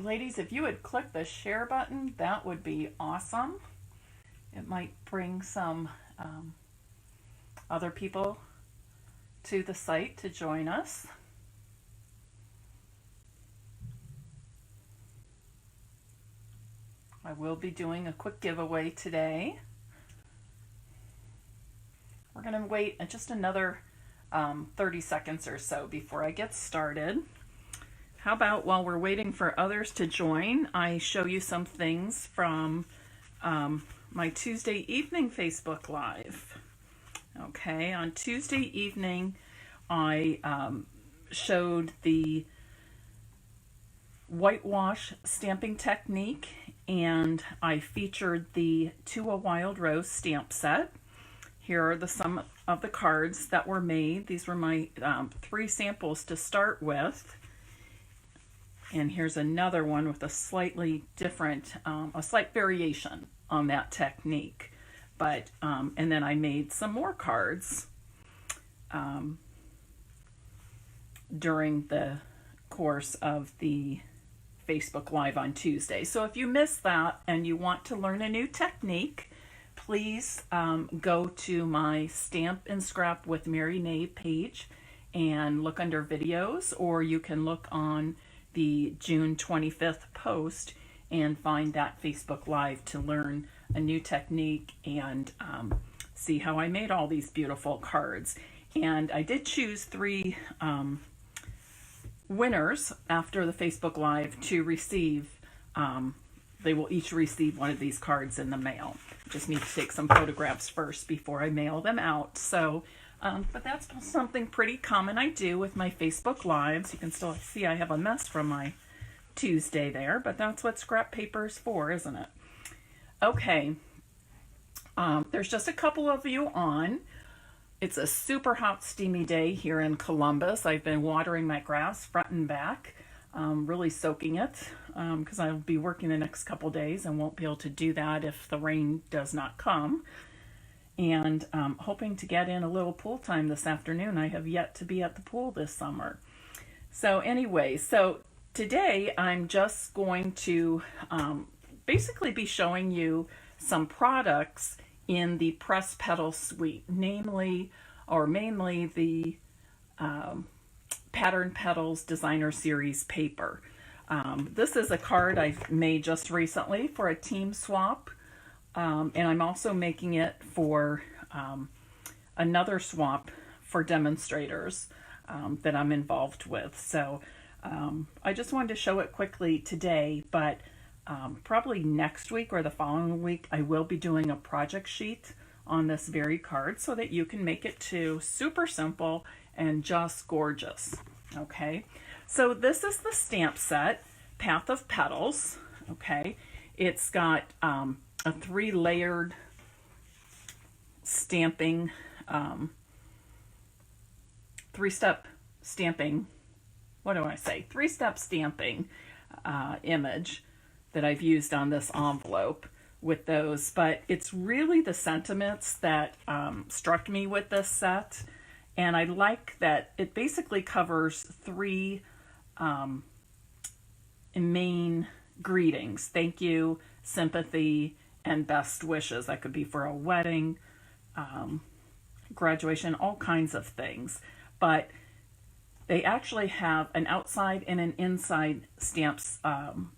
Ladies, if you would click the share button, that would be awesome. It might bring some other people to the site to join us. I will be doing a quick giveaway today. We're going to wait just another 30 seconds or so before I get started. How about while we're waiting for others to join, I show you some things from my Tuesday evening Facebook Live. Okay, on Tuesday evening, I showed the whitewash stamping technique, and I featured the To a Wild Rose stamp set. Here are some of the cards that were made. These were my 3 samples to start with. And here's another one with a slightly different, a slight variation on that technique. But, and then I made some more cards during the course of the Facebook Live on Tuesday. So if you missed that and you want to learn a new technique, please go to my Stamp and Scrap with Mary Knabe page and look under videos, or you can look on the June 25th post and find that Facebook Live to learn a new technique and see how I made all these beautiful cards. And I did choose 3 winners after the Facebook Live to receive, they will each receive one of these cards in the mail. Just need to take some photographs first before I mail them out. So, but that's something pretty common I do with my Facebook Lives. You can still see I have a mess from my Tuesday there, but that's what scrap paper is for, isn't it? Okay, there's just a couple of you on. It's a super hot, steamy day here in Columbus. I've been watering my grass front and back, really soaking it, because I'll be working the next couple days and won't be able to do that if the rain does not come. And hoping to get in a little pool time this afternoon. I have yet to be at the pool this summer. So anyway, so today I'm just going to basically be showing you some products in the Press Petals suite, namely or mainly the Pattern Petals Designer Series paper. This is a card I've made just recently for a team swap, and I'm also making it for another swap for demonstrators that I'm involved with. So I just wanted to show it quickly today, but probably next week or the following week I will be doing a project sheet on this very card so that you can make it too. Super simple and just gorgeous. Okay, so this is the stamp set, Path of Petals. Okay, it's got a 3-layered stamping, 3-step stamping, what do I say? 3-step stamping image that I've used on this envelope with those, but it's really the sentiments that struck me with this set, and I like that it basically covers 3 main greetings: thank you, sympathy, and best wishes. That could be for a wedding, graduation, all kinds of things, but they actually have an outside and an inside stamps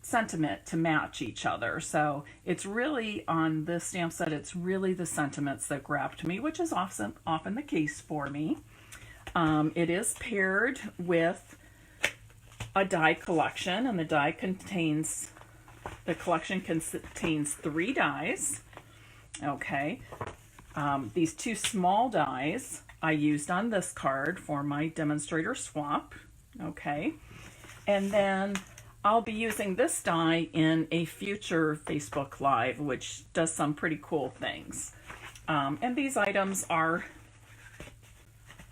sentiment to match each other. So it's really, on this stamp set, it's really the sentiments that grabbed me, which is often the case for me. It is paired with a die collection, and the collection contains 3 dies. Okay, these 2 small dies I used on this card for my demonstrator swap. Okay, and then I'll be using this die in a future Facebook Live, which does some pretty cool things. And these items are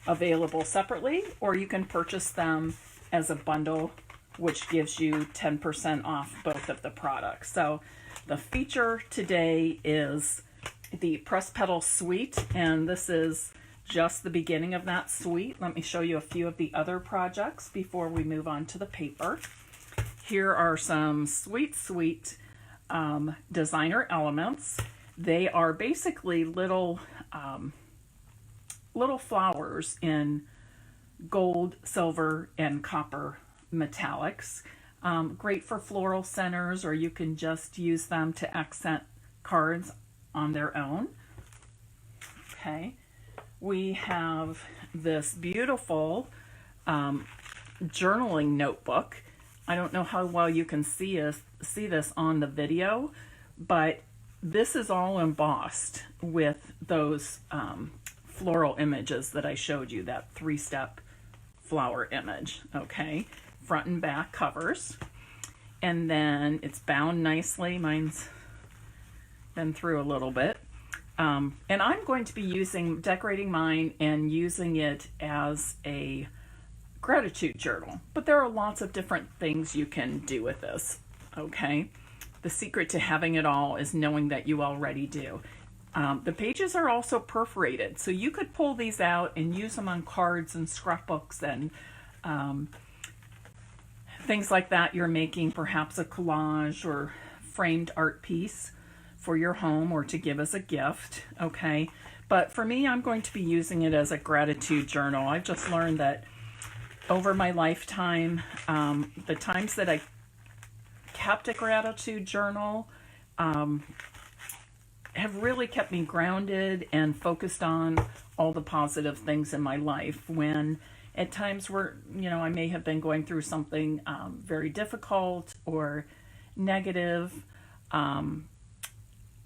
available separately, or you can purchase them as a bundle, which gives you 10% off both of the products. So the feature today is the Press Petals suite, and this is just the beginning of that suite. Let me show you a few of the other projects before we move on to the paper. here are some sweet, sweet designer elements. They are basically little flowers in gold, silver, and copper metallics. Great for floral centers, or you can just use them to accent cards on their own. Okay, we have this beautiful journaling notebook. I don't know how well you can see this on the video, but this is all embossed with those floral images that I showed you, that 3-step flower image. Okay, front and back covers, and then it's bound nicely. Mine's been through a little bit. And I'm going to be decorating mine and using it as a gratitude journal. But there are lots of different things you can do with this, okay? The secret to having it all is knowing that you already do. The pages are also perforated, so you could pull these out and use them on cards and scrapbooks and things like that. You're making perhaps a collage or framed art piece for your home or to give as a gift, okay? But for me, I'm going to be using it as a gratitude journal. I've just learned that over my lifetime, the times that I kept a gratitude journal have really kept me grounded and focused on all the positive things in my life. When at times where, I may have been going through something very difficult or negative,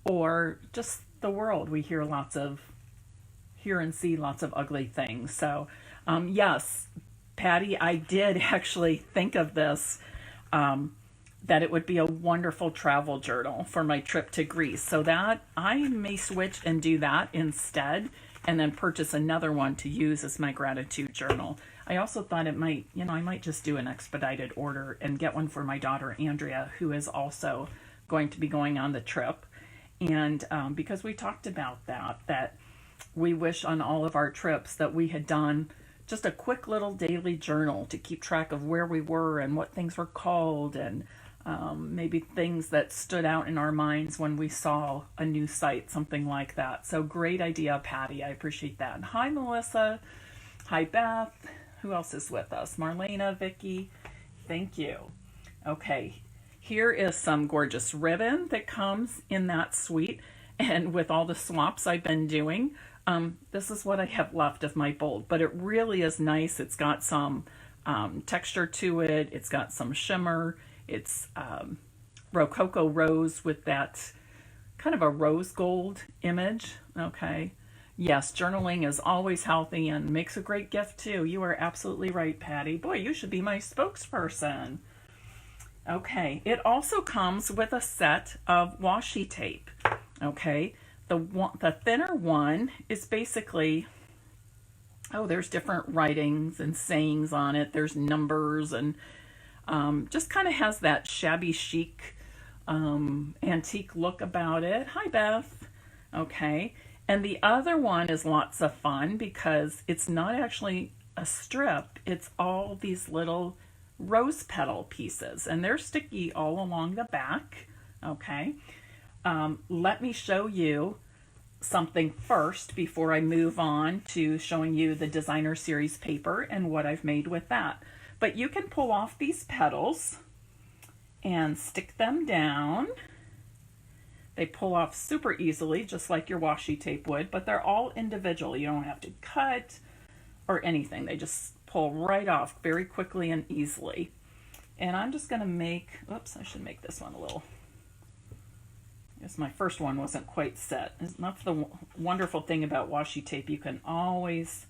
or just the world. We hear and see lots of ugly things. So yes, Patty, I did actually think of this, that it would be a wonderful travel journal for my trip to Greece. So that I may switch and do that instead, and then purchase another one to use as my gratitude journal. I also thought it might, I might just do an expedited order and get one for my daughter, Andrea, who is also going to be going on the trip. And because we talked about that we wish on all of our trips that we had done just a quick little daily journal to keep track of where we were and what things were called, and maybe things that stood out in our minds when we saw a new site, something like that. So great idea, Patty. I appreciate that. And hi, Melissa. Hi, Beth. Who else is with us? Marlena, Vicky. Thank you. Okay. Here is some gorgeous ribbon that comes in that suite, and with all the swaps I've been doing, this is what I have left of my bold, but it really is nice. It's got some texture to it. It's got some shimmer. It's Rococo rose with that kind of a rose gold image. Okay. Yes, journaling is always healthy and makes a great gift too. You are absolutely right, Patty. Boy, you should be my spokesperson. Okay, it also comes with a set of washi tape. Okay, the thinner one is basically, there's different writings and sayings on it. There's numbers and just kind of has that shabby chic antique look about it. Hi, Beth. Okay, and the other one is lots of fun because it's not actually a strip. It's all these little rose petal pieces, and they're sticky all along the back. Okay, let me show you something first before I move on to showing you the designer series paper and what I've made with that. But you can pull off these petals and stick them down. They pull off super easily, just like your washi tape would, but they're all individual. You don't have to cut or anything. They just pull right off very quickly and easily. And I'm just going to make, oops, I should make this one a little, I guess my first one wasn't quite set. That's the wonderful thing about washi tape. You can always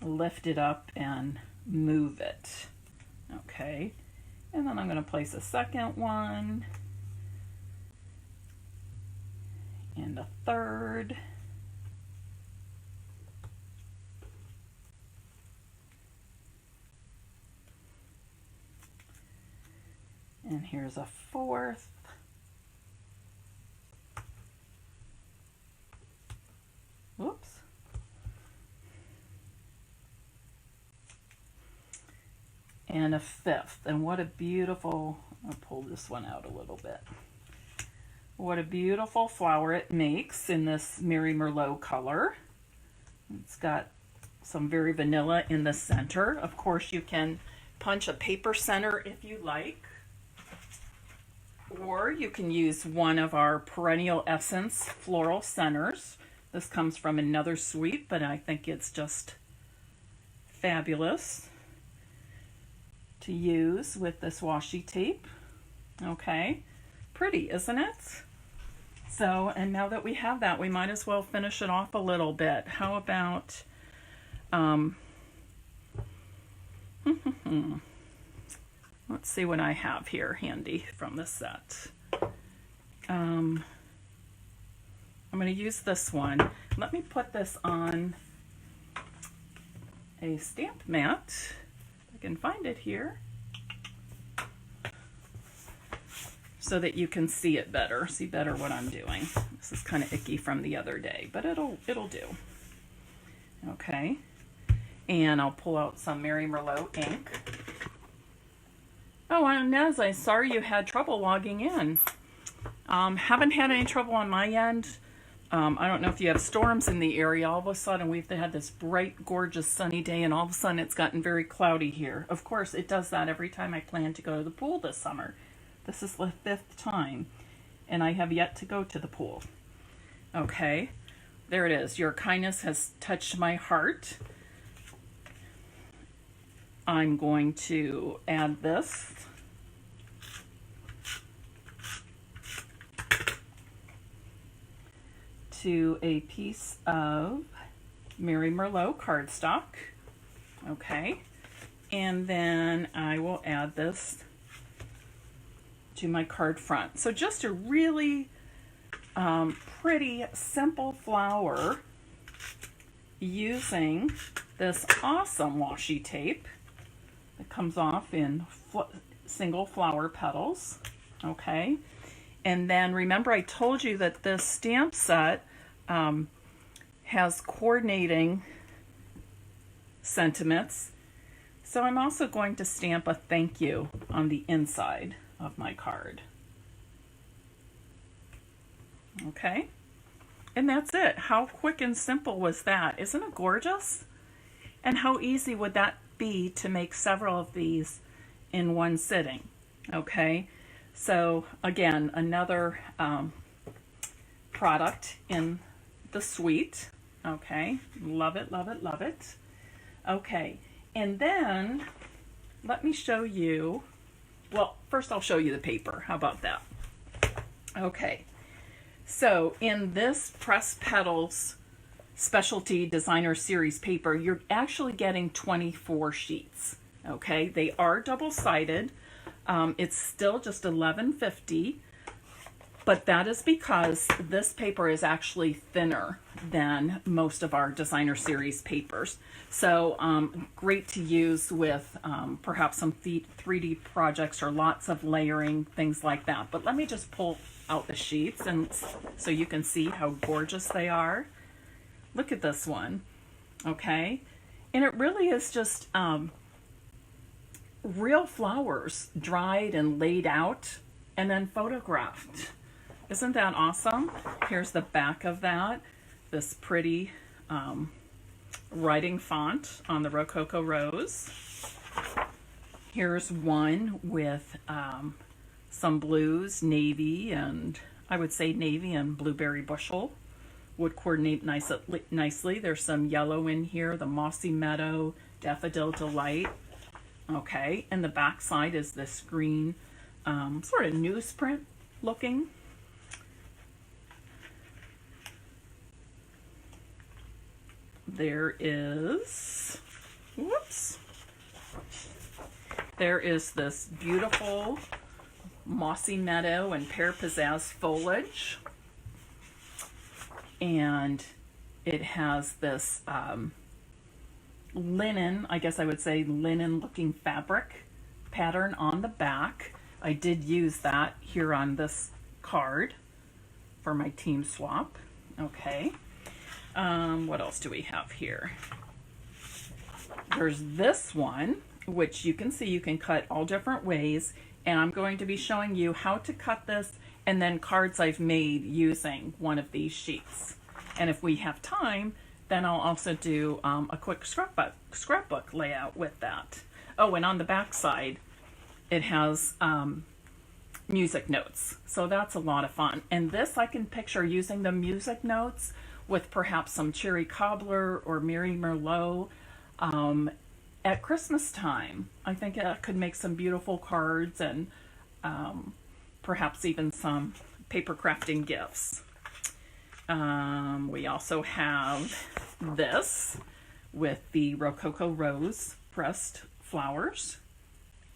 lift it up and move it. Okay, and then I'm going to place a second one and a third. And here's a fourth. Whoops. and a fifth. And what a beautiful, I'll pull this one out a little bit. What a beautiful flower it makes in this Mary Merlot color. It's got some very vanilla in the center. Of course, you can punch a paper center if you like, or you can use one of our Perennial Essence floral centers. This comes from another suite, but I think it's just fabulous to use with this washi tape. Okay, pretty, isn't it? So, and now that we have that, we might as well finish it off a little bit. How about, let's see what I have here handy from the set. I'm going to use this one. Let me put this on a stamp mat. If I can find it here, so that you can see it better, see better what I'm doing. This is kind of icky from the other day, but it'll do. Okay, and I'll pull out some Mary Merlot ink. Oh, Inez, I'm sorry you had trouble logging in. Haven't had any trouble on my end. I don't know if you have storms in the area. All of a sudden we've had this bright, gorgeous, sunny day, and all of a sudden it's gotten very cloudy here. Of course, it does that every time I plan to go to the pool this summer. This is the 5th time, and I have yet to go to the pool. Okay, there it is. Your kindness has touched my heart. I'm going to add this. To a piece of Mary Merlot cardstock. Okay, and then I will add this to my card front. So just a really pretty simple flower using this awesome washi tape that comes off in single flower petals. Okay, and then remember I told you that this stamp set has coordinating sentiments. So I'm also going to stamp a thank you on the inside of my card. Okay, and that's it. How quick and simple was that? Isn't it gorgeous? And how easy would that be to make several of these in one sitting? Okay, so again, another product in the suite. Okay, love it, love it, love it. Okay, and then let me show you, well, first I'll show you the paper. How about that? Okay, so in this Pressed Petals Specialty Designer Series paper, you're actually getting 24 sheets. Okay, they are double-sided. It's still just $11.50, but that is because this paper is actually thinner than most of our Designer Series papers. So great to use with perhaps some 3D projects or lots of layering, things like that. But let me just pull out the sheets and so you can see how gorgeous they are. Look at this one, okay? And it really is just real flowers dried and laid out and then photographed. Isn't that awesome? Here's the back of that, this pretty writing font on the Rococo Rose. Here's one with some blues, navy, and I would say navy and blueberry bushel would coordinate nicely. There's some yellow in here, the Mossy Meadow, Daffodil Delight. Okay, and the back side is this green sort of newsprint looking. There is, whoops, there is this beautiful Mossy Meadow and Pear Pizzazz foliage. And it has this linen, I guess I would say linen looking fabric pattern on the back. I did use that here on this card for my team swap. Okay. What else do we have here? There's this one, which you can see you can cut all different ways. And I'm going to be showing you how to cut this and then cards I've made using one of these sheets. And if we have time, then I'll also do a quick scrapbook layout with that. Oh, and on the back side, it has music notes. So that's a lot of fun. And this I can picture using the music notes with perhaps some cherry cobbler or Mary Merlot at Christmas time. I think it could make some beautiful cards and perhaps even some paper crafting gifts. We also have this with the Rococo Rose pressed flowers.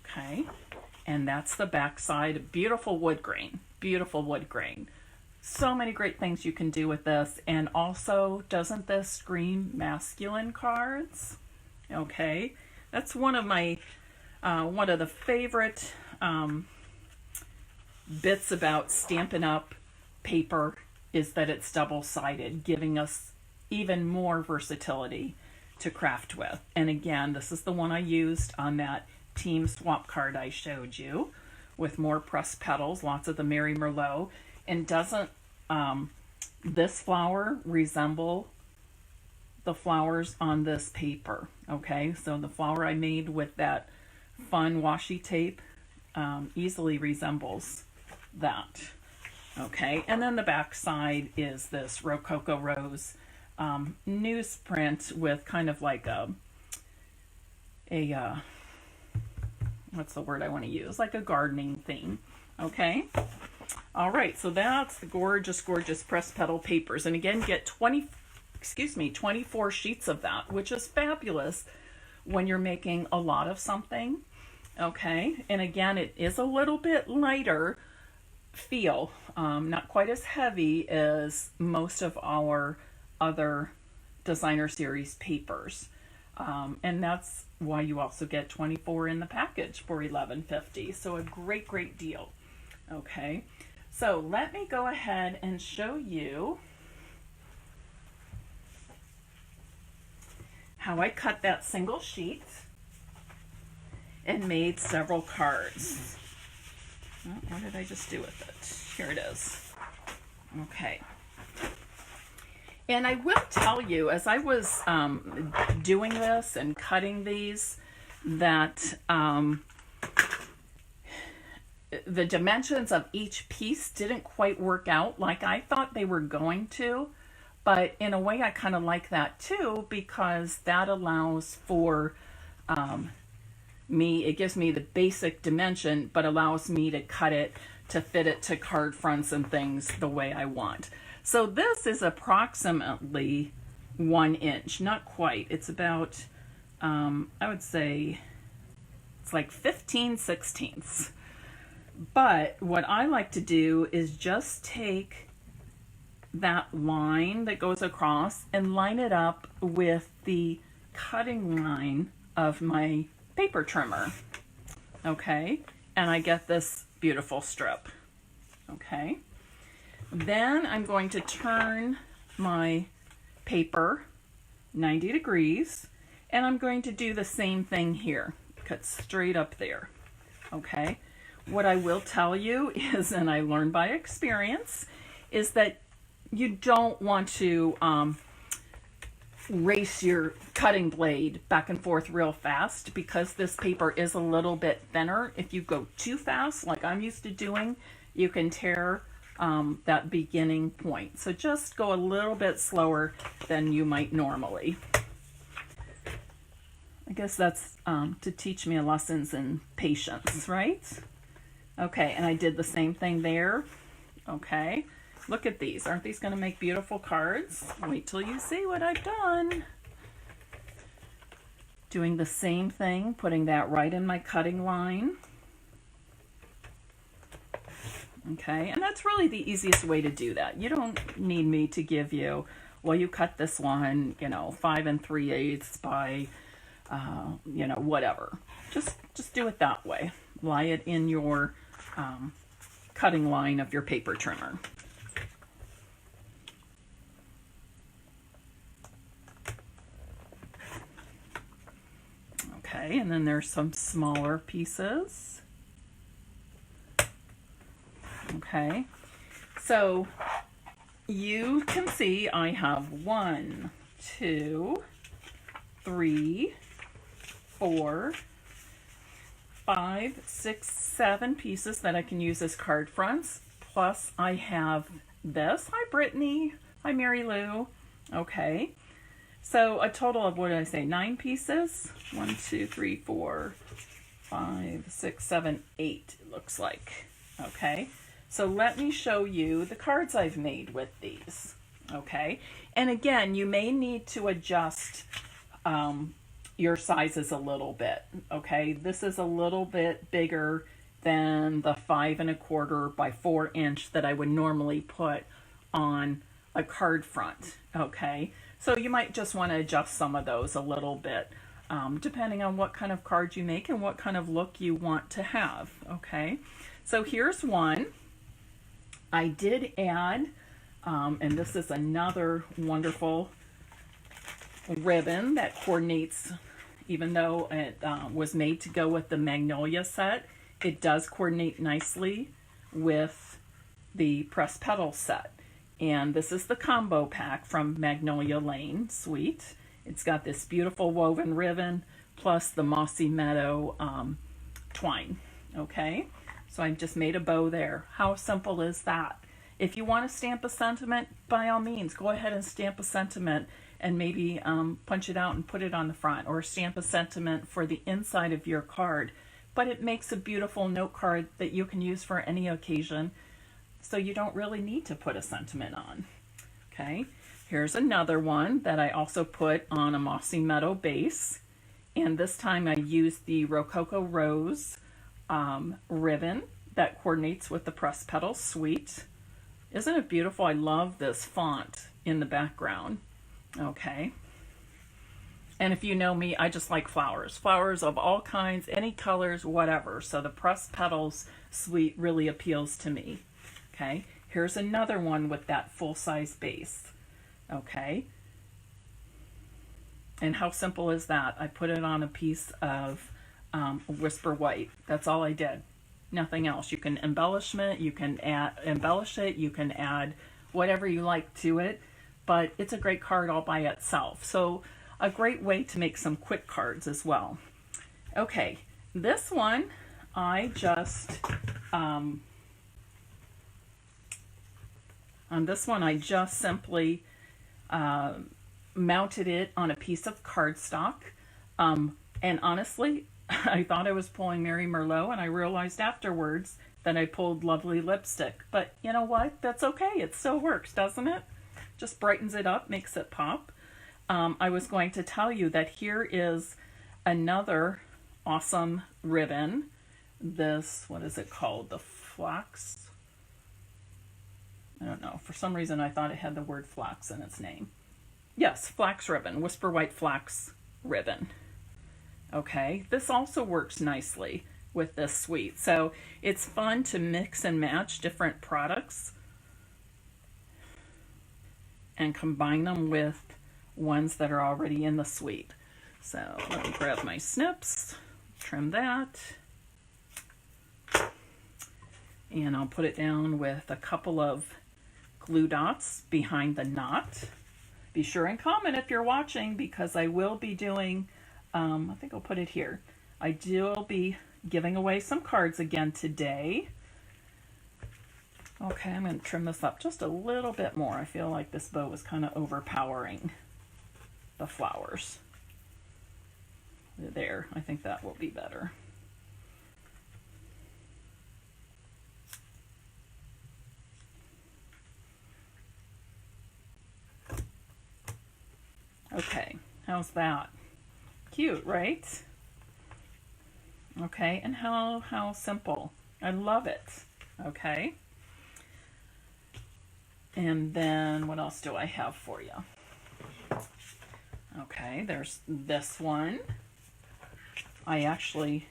Okay, and that's the back side. Beautiful wood grain, beautiful wood grain. So many great things you can do with this. And also, doesn't this scream masculine cards? Okay, that's one of my one of the favorite bits about Stampin' Up! Paper is that it's double-sided, giving us even more versatility to craft with. And again, this is the one I used on that team swap card I showed you, with more pressed petals, lots of the Mary Merlot. And doesn't this flower resemble the flowers on this paper? Okay, so the flower I made with that fun washi tape easily resembles that. Okay, and then the back side is this Rococo Rose newsprint with kind of like a what's the word I want to use? Like a gardening theme. Okay. All right, so that's the gorgeous, gorgeous pressed petal papers. And again, get 24 sheets of that, which is fabulous when you're making a lot of something. Okay, and again, it is a little bit lighter feel, not quite as heavy as most of our other designer series papers. And that's why you also get 24 in the package for $11.50. So a great, great deal. Okay, so let me go ahead and show you how I cut that single sheet and made several cards. Oh, what did I just do with it? Here it is. Okay. And I will tell you, as I was doing this and cutting these, that the dimensions of each piece didn't quite work out like I thought they were going to. But in a way, I kind of like that too, because that allows for it gives me the basic dimension, but allows me to cut it to fit it to card fronts and things the way I want. So this is approximately 1 inch, not quite. It's about, I would say, it's like 15/16. But what I like to do is just take that line that goes across and line it up with the cutting line of my paper trimmer. Okay, and I get this beautiful strip. Okay, then I'm going to turn my paper 90 degrees, and I'm going to do the same thing here. Cut straight up there. Okay, what I will tell you is, and I learned by experience, is that you don't want to race your cutting blade back and forth real fast, because this paper is a little bit thinner. If you go too fast, like I'm used to doing, you can tear that beginning point. So just go a little bit slower than you might normally. I guess that's to teach me lessons in patience, right? Okay, and I did the same thing there. Okay, look at these. Aren't these going to make beautiful cards? Wait till you see what I've done. Doing the same thing, putting that right in my cutting line. Okay, and that's really the easiest way to do that. You don't need me to give you, well, you cut this one, 5 3/8 by, whatever. Just do it that way. Lie it in your cutting line of your paper trimmer. Okay, and then there's some smaller pieces. Okay, so you can see I have 1, 2, 3, 4, 5, 6, 7 pieces that I can use as card fronts. Plus I have this. Hi Brittany. Hi Mary Lou. Okay. So a total of, what did I say, 9 pieces? 1, 2, 3, 4, 5, 6, 7, 8 it looks like. Okay. So let me show you the cards I've made with these. Okay. And again, you may need to adjust your sizes a little bit. Okay. This is a little bit bigger than the 5 1/4 by 4 inch that I would normally put on a card front. Okay. So you might just want to adjust some of those a little bit, depending on what kind of card you make and what kind of look you want to have. Okay. So here's one. I did add, and this is another wonderful ribbon that coordinates, even though it was made to go with the Magnolia set, it does coordinate nicely with the Pressed Petals set. And this is the combo pack from Magnolia Lane Suite. It's got this beautiful woven ribbon plus the Mossy Meadow twine. Okay, so I just made a bow there. How simple is that? If you want to stamp a sentiment, by all means, go ahead and stamp a sentiment and maybe punch it out and put it on the front, or stamp a sentiment for the inside of your card. But it makes a beautiful note card that you can use for any occasion, so you don't really need to put a sentiment on. Okay, here's another one that I also put on a Mossy Meadow base, and this time I used the Rococo Rose ribbon that coordinates with the Pressed Petals Suite. Isn't it beautiful? I love this font in the background. Okay. And if you know me, I just like flowers. Flowers of all kinds, any colors, whatever. So the Pressed Petals Suite really appeals to me. Okay. Here's another one with that full-size base. Okay. And how simple is that? I put it on a piece of Whisper White. That's all I did. Nothing else. You can embellish it, you can add whatever you like to it, but it's a great card all by itself. So a great way to make some quick cards as well. Okay, this one I just on this one I just simply mounted it on a piece of cardstock, and honestly I thought I was pulling Mary Merlot, and I realized afterwards that I pulled Lovely Lipstick. But you know what? That's okay. It still works, doesn't it? Just brightens it up, makes it pop. I was going to tell you that here is another awesome ribbon. This, what is it called? The flax? I don't know. For some reason I thought it had the word flax in its name. Yes, flax ribbon. Whisper White flax ribbon. Okay, this also works nicely with this suite. So it's fun to mix and match different products and combine them with ones that are already in the suite. So let me grab my snips, trim that, and I'll put it down with a couple of glue dots behind the knot. Be sure and comment if you're watching, because I will be doing I think I'll put it here. I will be giving away some cards again today. Okay, I'm going to trim this up just a little bit more. I feel like this bow is kind of overpowering the flowers. There, I think that will be better. Okay, how's that? Cute, right? Okay, and how simple. I love it. Okay. And then what else do I have for you? Okay, there's this one. I actually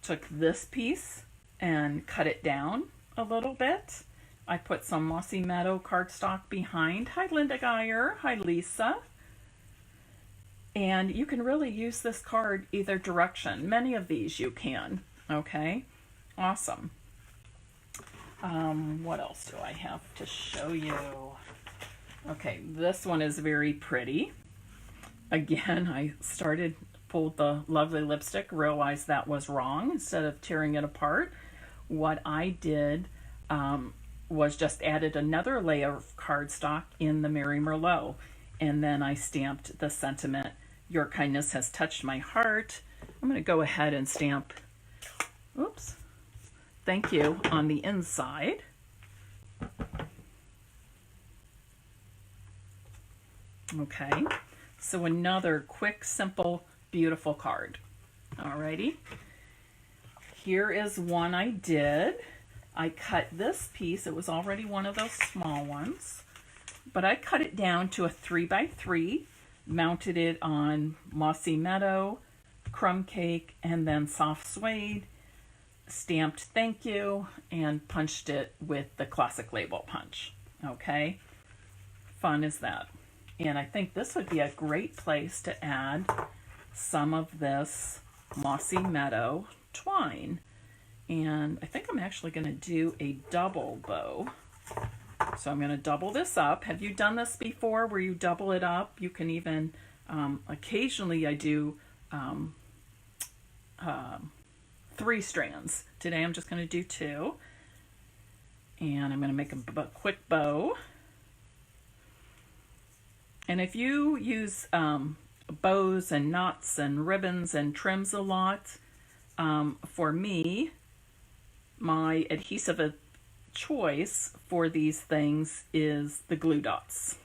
took this piece and cut it down a little bit. I put some Mossy Meadow cardstock behind. Hi Linda Geyer. Hi Lisa. And you can really use this card either direction. Many of these you can. Okay, awesome. What else do I have to show you? Okay, this one is very pretty. Again, I pulled the lovely lipstick, realized that was wrong. Instead of tearing it apart, what I did was just added another layer of cardstock in the Mary Merlot. And then I stamped the sentiment, "Your kindness has touched my heart." I'm going to go ahead and stamp, oops, "Thank you" on the inside. Okay, so another quick, simple, beautiful card. Alrighty, here is one I did. I cut this piece, it was already one of those small ones, but I cut it down to a 3x3, mounted it on Mossy Meadow, Crumb Cake, and then Soft Suede, stamped "Thank you," and punched it with the classic label punch. Okay, fun as that. And I think this would be a great place to add some of this Mossy Meadow twine. And I think I'm actually going to do a double bow. So I'm going to double this up. Have you done this before where you double it up? You can even, occasionally I do 3 strands. Today I'm just going to do 2. And I'm going to make a quick bow. And if you use bows and knots and ribbons and trims a lot, for me, my adhesive of choice for these things is the glue dots.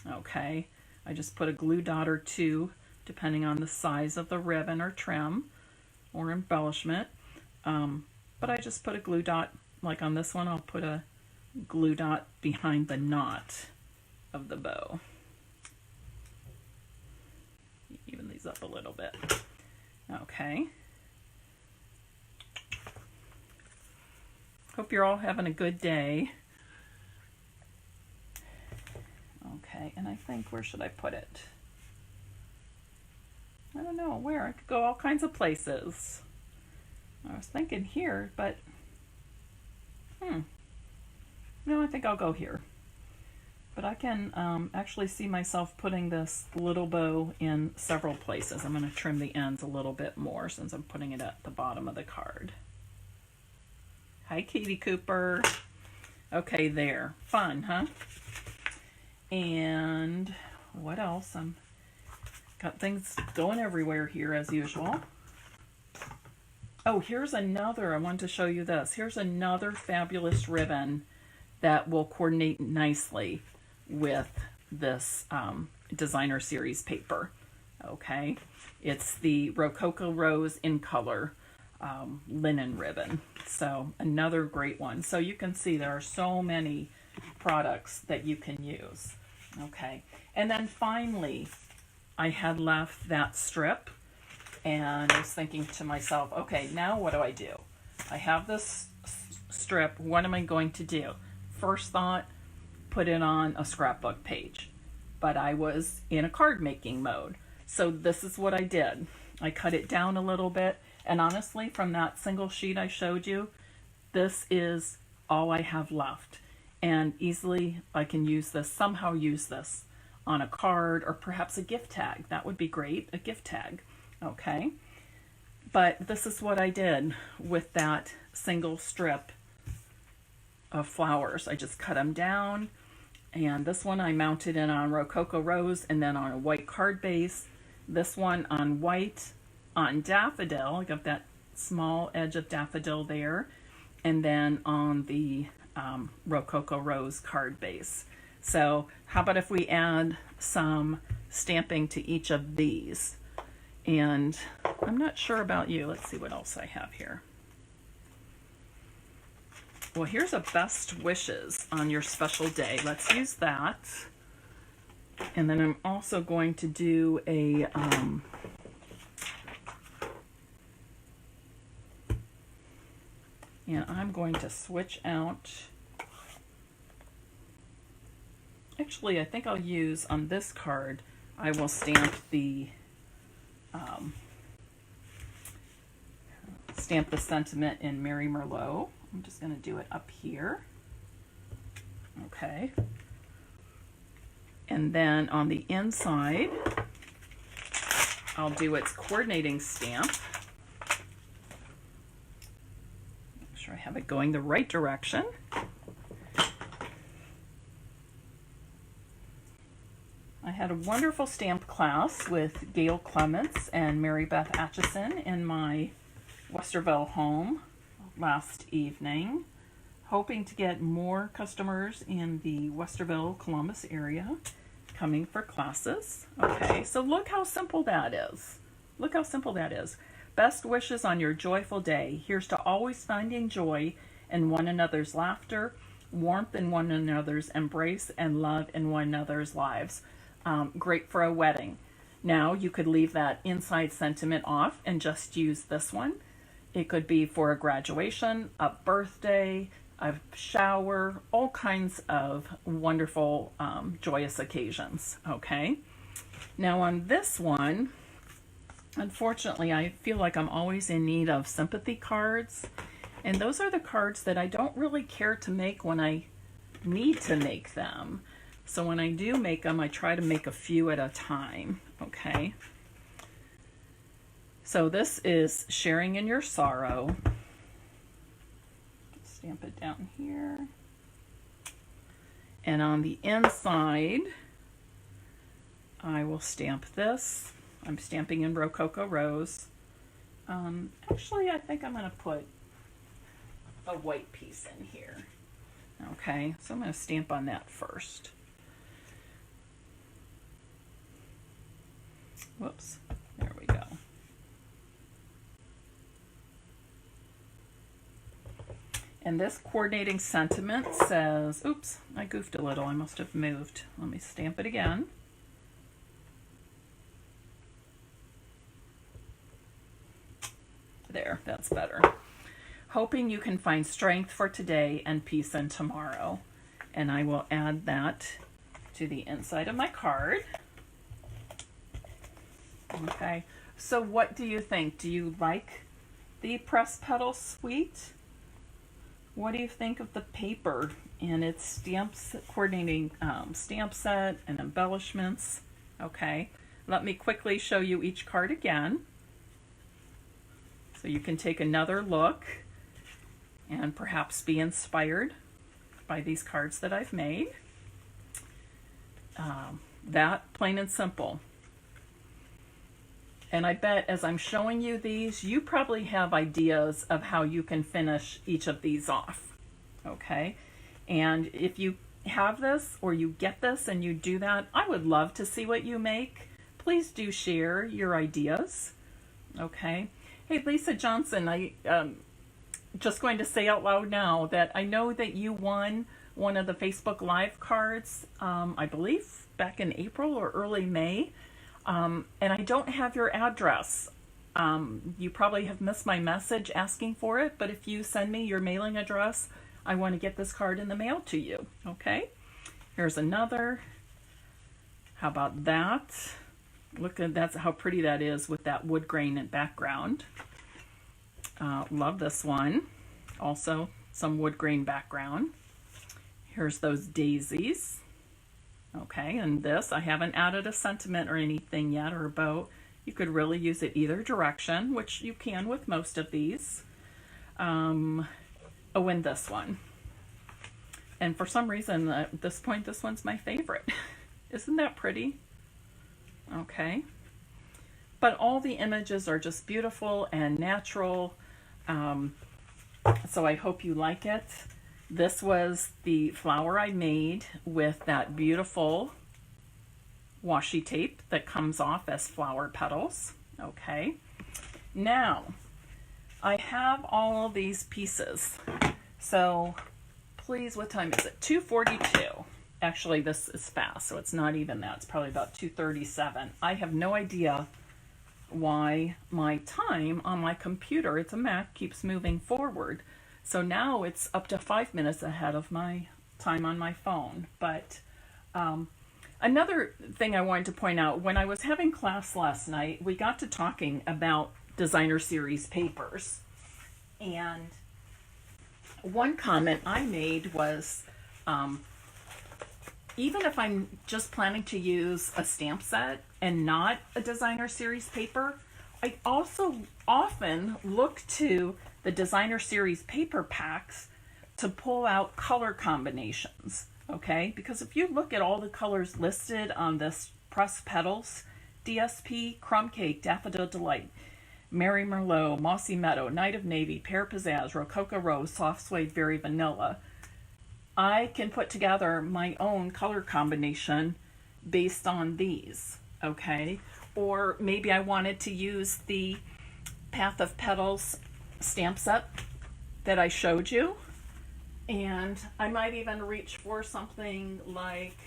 Okay, I just put a glue dot or 2 depending on the size of the ribbon or trim or embellishment. But I just put a glue dot, like on this one, I'll put a glue dot behind the knot of the bow. Even these up a little bit. Okay. Hope you're all having a good day. Okay, and I think, where should I put it? I don't know where. I could go all kinds of places. I was thinking here, but no, I think I'll go here. But I can actually see myself putting this little bow in several places. I'm going to trim the ends a little bit more since I'm putting it at the bottom of the card. Hi, Katie Cooper. Okay, there. Fun, huh? And what else? I'm got things going everywhere here as usual. Oh, here's another. I wanted to show you this. Here's another fabulous ribbon that will coordinate nicely with this designer series paper. Okay, it's the Rococo Rose in color linen ribbon. So another great one. So you can see there are so many products that you can use. Okay, and then finally I had left that strip and I was thinking to myself, okay, now what do? I have this strip, what am I going to do? First thought, put it on a scrapbook page, but I was in a card making mode. So this is what I did. I cut it down a little bit, and honestly, from that single sheet I showed you, this is all I have left. And easily I can use this, somehow use this on a card or perhaps a gift tag. That would be great, a gift tag. Okay, but this is what I did with that single strip of flowers. I just cut them down. And this one I mounted in on Rococo Rose and then on a white card base. This one on white on daffodil. I got that small edge of daffodil there. And then on the Rococo Rose card base. So how about if we add some stamping to each of these? And I'm not sure about you. Let's see what else I have here. Well, here's a best wishes on your special day. Let's use that. And then I'm also going to do a and I'm going to switch out. Actually, I think I'll use on this card I will stamp the sentiment in Mary Merlot. I'm just going to do it up here. Okay. And then on the inside, I'll do its coordinating stamp. Make sure I have it going the right direction. I had a wonderful stamp class with Gail Clements and Mary Beth Atchison in my Westerville home last evening, hoping to get more customers in the Westerville, Columbus area coming for classes. Okay, so look how simple that is. Look how simple that is. Best wishes on your joyful day. Here's to always finding joy in one another's laughter, warmth in one another's embrace, and love in one another's lives. Great for a wedding. Now you could leave that inside sentiment off and just use this one. It could be for a graduation, a birthday, a shower, all kinds of wonderful, joyous occasions. Okay. Now on this one, unfortunately, I feel like I'm always in need of sympathy cards. And those are the cards that I don't really care to make when I need to make them. So when I do make them, I try to make a few at a time. Okay. So this is Sharing in Your Sorrow. Stamp it down here. And on the inside, I will stamp this. I'm stamping in Rococo Rose. Actually, I think I'm going to put a white piece in here. Okay, so I'm going to stamp on that first. Whoops, there we go. And this coordinating sentiment says, oops, I goofed a little. I must have moved. Let me stamp it again. There, that's better. Hoping you can find strength for today and peace in tomorrow. And I will add that to the inside of my card. Okay, so what do you think? Do you like the Press Petals Suite? What do you think of the paper and its stamps, coordinating stamp set and embellishments? Okay, let me quickly show you each card again. So you can take another look and perhaps be inspired by these cards that I've made. That, plain and simple. And I bet as I'm showing you these, you probably have ideas of how you can finish each of these off. Okay? And if you have this or you get this and you do that, I would love to see what you make. Please do share your ideas. Okay? Hey, Lisa Johnson, I just going to say out loud now that I know that you won one of the Facebook Live cards, I believe back in April or early May. And I don't have your address. You probably have missed my message asking for it, but if you send me your mailing address, I want to get this card in the mail to you. Okay? Here's another. How about that? Look at that's how pretty that is with that wood grain and background. Love this one. Also, some wood grain background. Here's those daisies. Okay, and this, I haven't added a sentiment or anything yet, or a bow. You could really use it either direction, which you can with most of these. Oh, and this one. And for some reason, at this point, this one's my favorite. Isn't that pretty? Okay. But all the images are just beautiful and natural. So I hope you like it. This was the flower I made with that beautiful washi tape that comes off as flower petals. Okay. Now, I have all these pieces. So please, what time is it? 2:42. Actually, this is fast, so it's not even that. It's probably about 2:37. I have no idea why my time on my computer, it's a Mac, keeps moving forward. So now it's up to 5 minutes ahead of my time on my phone. But Another thing I wanted to point out, when I was having class last night, we got to talking about designer series papers. And one comment I made was, even if I'm just planning to use a stamp set and not a designer series paper, I also often look to the designer series paper packs to pull out color combinations, okay? Because if you look at all the colors listed on this Pressed Petals, DSP, Crumb Cake, Daffodil Delight, Mary Merlot, Mossy Meadow, Night of Navy, Pear Pizzazz, Rococo Rose, Soft Suede, Very Vanilla, I can put together my own color combination based on these, okay? Or maybe I wanted to use the Path of Petals stamp set that I showed you. And I might even reach for something like,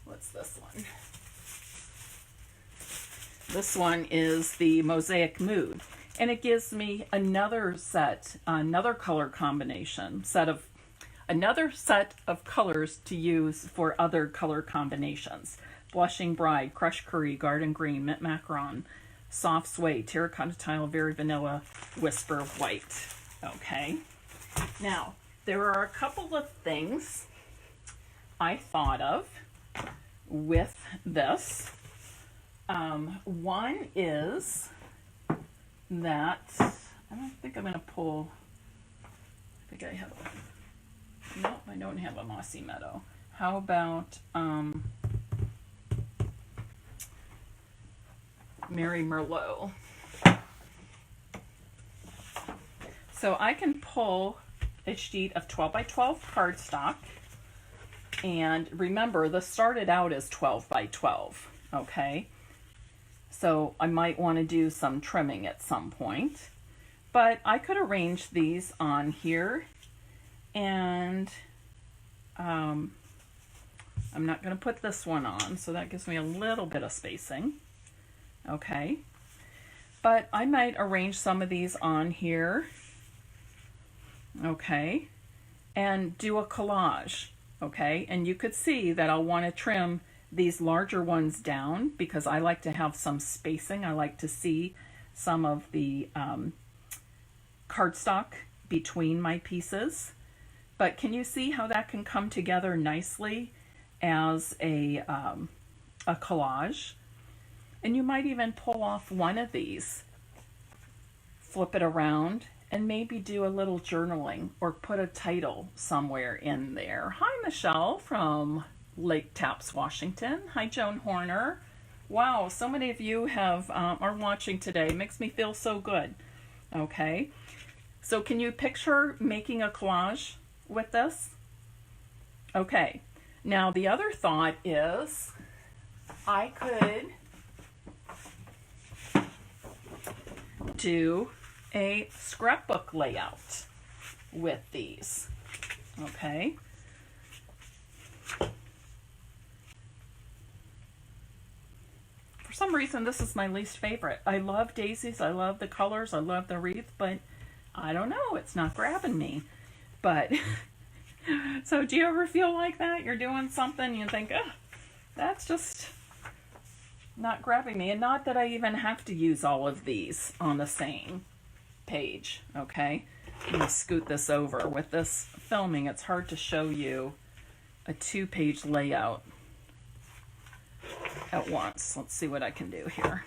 what's this one? This one is the Mosaic Mood. And it gives me another set, another color combination, another set of colors to use for other color combinations. Blushing Bride, Crushed Curry, Garden Green, Mint Macaron, Soft Suede, Terracotta Tile, Very Vanilla, Whisper White. Okay. Now, there are a couple of things I thought of with this. One is that, I don't think I'm going to pull, I think I have no, I don't have a Mossy Meadow. How about Mary Merlot? So I can pull a sheet of 12 by 12 cardstock, and remember, this started out as 12 by 12, okay? So I might want to do some trimming at some point, but I could arrange these on here, and I'm not going to put this one on, so that gives me a little bit of spacing, okay? But I might arrange some of these on here, okay, and do a collage, okay? And you could see that I'll want to trim these larger ones down because I like to have some spacing. I like to see some of the cardstock between my pieces. But can you see how that can come together nicely as a collage? And you might even pull off one of these, flip it around, and maybe do a little journaling or put a title somewhere in there. Hi, Michelle from Lake Tapps, Washington. Hi, Joan Horner. Wow, so many of you are watching today. It makes me feel so good. Okay, so can you picture making a collage with this? Okay, now the other thought is I could do a scrapbook layout with these, okay? For some reason, this is my least favorite. I love daisies, I love the colors, I love the wreath, but I don't know, it's not grabbing me. But, so do you ever feel like that? You're doing something, you think, oh, that's just not grabbing me. And not that I even have to use all of these on the same page, okay? Let me scoot this over. With this filming, it's hard to show you a 2-page layout at once. Let's see what I can do here.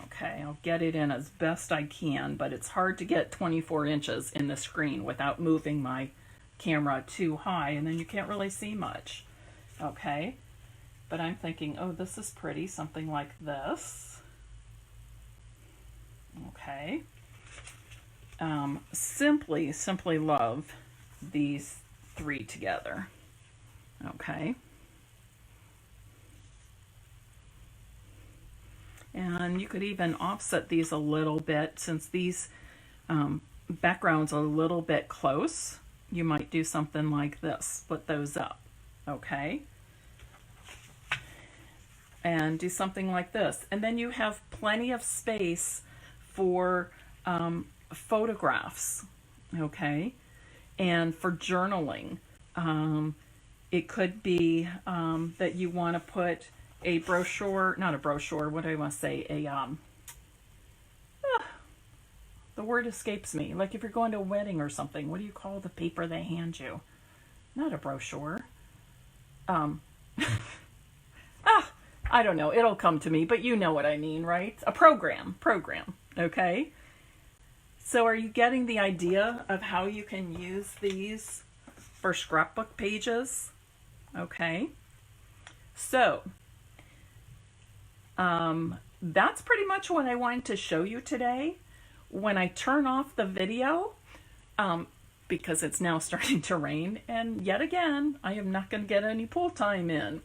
Okay, I'll get it in as best I can, but it's hard to get 24 inches in the screen without moving my camera too high, and then you can't really see much. Okay, but I'm thinking, oh, this is pretty, something like this. Okay. Simply love these three together. Okay. And you could even offset these a little bit since these backgrounds are a little bit close. You might do something like this, split those up, okay? And do something like this. And then you have plenty of space for photographs, okay? And for journaling. It could be that you want to put a brochure, not a brochure, what do I want to say? The word escapes me. Like if you're going to a wedding or something, what do you call the paper they hand you? Not a brochure. I don't know. It'll come to me, but you know what I mean, right? A program, okay? So are you getting the idea of how you can use these for scrapbook pages? Okay. So, that's pretty much what I wanted to show you today. When I turn off the video, because it's now starting to rain, and yet again, I am not going to get any pool time in.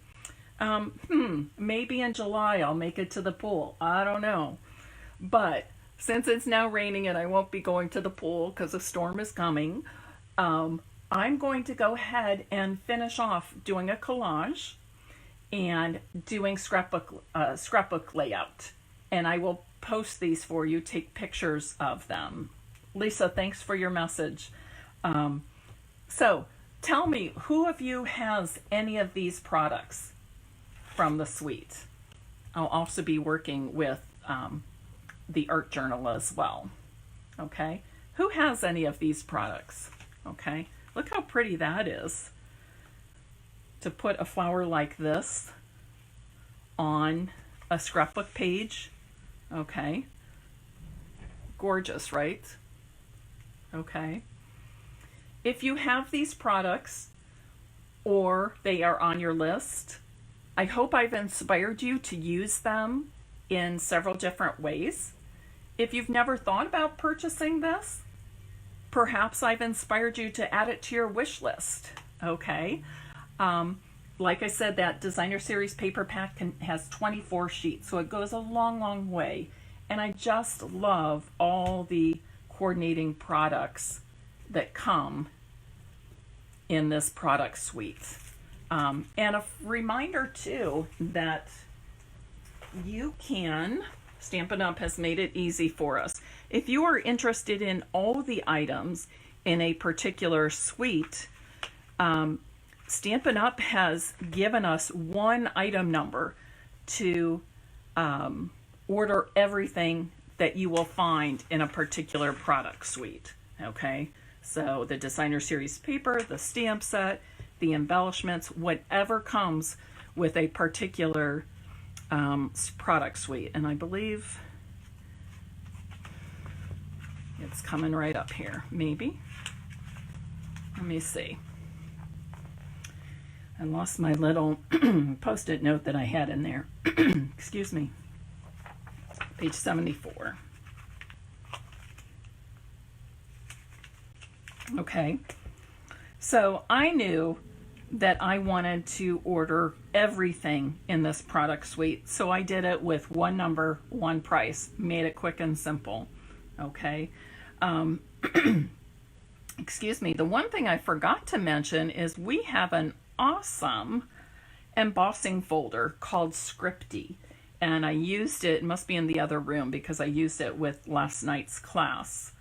Maybe in July I'll make it to the pool. I don't know. But since it's now raining and I won't be going to the pool because a storm is coming, I'm going to go ahead and finish off doing a collage and doing scrapbook layout. And I will post these for you, take pictures of them. Lisa, thanks for your message. So tell me, who of you has any of these products from the suite? I'll also be working with the art journal as well. Okay, who has any of these products? Okay, look how pretty that is. To put a flower like this on a scrapbook page. Okay, gorgeous, right? Okay, if you have these products or they are on your list, I hope I've inspired you to use them in several different ways. If you've never thought about purchasing this, perhaps I've inspired you to add it to your wish list. Okay. Like I said, that designer series paper pack has 24 sheets, so it goes a long way. And I just love all the coordinating products that come in this product suite. And a reminder too that you can, Stampin' Up! Has made it easy for us. If you are interested in all the items in a particular suite, Stampin' Up! Has given us one item number to order everything that you will find in a particular product suite. Okay, so the designer series paper, the stamp set, the embellishments, whatever comes with a particular product suite. And I believe it's coming right up here, maybe. Let me see. I lost my little post-it note that I had in there. Excuse me. Page 74. Okay. So I knew that I wanted to order everything in this product suite. So I did it with one number, one price, made it quick and simple. Okay. Excuse me. The one thing I forgot to mention is we have an awesome embossing folder called Scripty. And I used it must be in the other room because I used it with last night's class.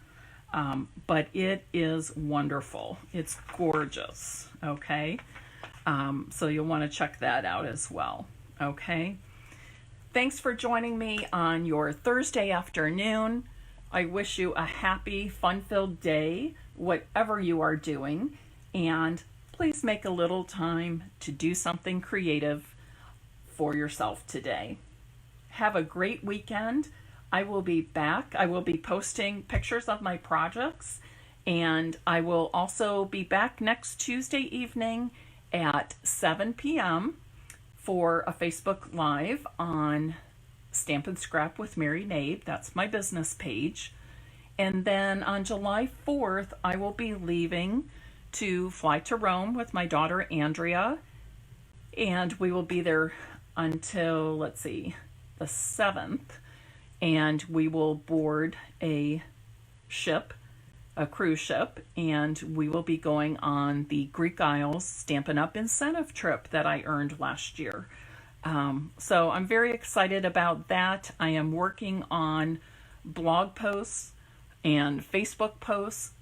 But it is wonderful. It's gorgeous. Okay. So you'll want to check that out as well. Okay. Thanks for joining me on your Thursday afternoon. I wish you a happy, fun-filled day, whatever you are doing. And please make a little time to do something creative for yourself today. Have a great weekend. I will be back. I will be posting pictures of my projects, and I will also be back next Tuesday evening at 7 p.m. for a Facebook Live on Stamp and Scrap with Mary Knabe. That's my business page. And then on July 4th, I will be leaving to fly to Rome with my daughter Andrea, and we will be there until, let's see, the 7th. And we will board a ship, a cruise ship, and we will be going on the Greek Isles Stampin' Up! Incentive trip that I earned last year. So I'm very excited about that. I am working on blog posts and Facebook posts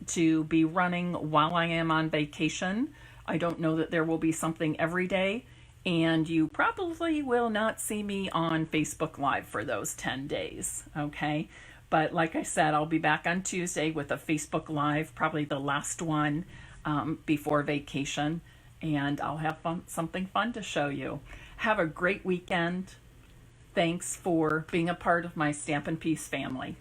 to be running while I am on vacation. I don't know that there will be something every day, and you probably will not see me on Facebook Live for those 10 days, okay? But like I said, I'll be back on Tuesday with a Facebook Live, probably the last one before vacation, and I'll have something fun to show you. Have a great weekend. Thanks for being a part of my Stampin' Peace family.